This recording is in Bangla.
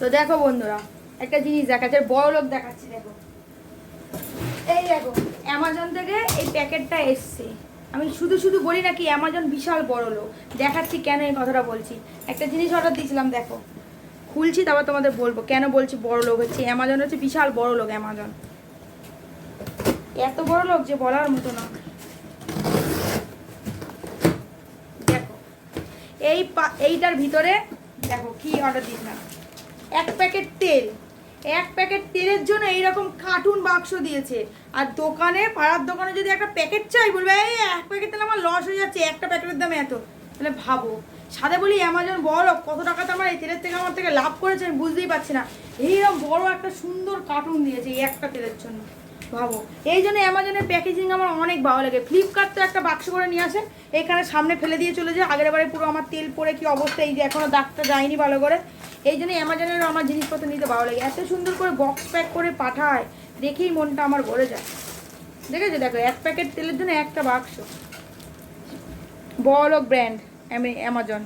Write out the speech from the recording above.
তো দেখো বন্ধুরা, একটা জিনিস দেখাচ্ছে, বড় লোক দেখাচ্ছি। দেখো, এই দেখো অ্যামাজন থেকে এই প্যাকেটটা এসছে। আমি শুধু শুধু বলি নাকি অ্যামাজন বিশাল বড় লোক, দেখাচ্ছি কেন এই কথাটা বলছি। একটা জিনিস অর্ডার দিয়েছিলাম, দেখো খুলছি, তারপর তোমাদের বলবো কেন বলছি বড় লোক হচ্ছে। অ্যামাজন হচ্ছে বিশাল বড় লোক। অ্যামাজন এত বড় লোক যে বলার মতো না। দেখো এইটার ভিতরে দেখো কি অর্ডার দিয়েছিলাম, এক প্যাকেট তেল। এক প্যাকেট তেলের জন্য এইরকম কার্টুন বাক্স দিয়েছে। আর দোকানে, পাড়ার দোকানে যদি একটা প্যাকেট চাই, বলবে এই এক প্যাকেট তেল আমার লস হয়ে যাচ্ছে, একটা প্যাকেটের দাম এত। তাহলে ভাবো, সাথে বলি অ্যামাজন বড়, কত টাকাতে আমার এই তেলের থেকে আমার থেকে লাভ করেছে আমি বুঝতেই পারছি না। এইরকম বড় একটা সুন্দর কার্টুন দিয়েছে এই একটা তেলের জন্য, ভাবো। এই জন্য অ্যামাজনের প্যাকেজিং আমার অনেক ভালো লাগে। ফ্লিপকার্ট তো একটা বাক্স করে নিয়ে আসে, এইখানে সামনে ফেলে দিয়ে চলে যায়। আগের বারে পুরো আমার তেল পরে কি অবস্থা, এই যে এখনও দাগটা যায়নি ভালো করে। এই জন্য অ্যামাজনেরও আমার জিনিসপত্র নিতে ভালো লাগে। এত সুন্দর করে বক্স প্যাক করে পাঠায়, দেখেই মনটা আমার ভরে যায়। দেখেছো, দেখো এক প্যাকেট তেলের জন্য একটা বাক্স। বড় ব্র্যান্ড অ্যামাজন।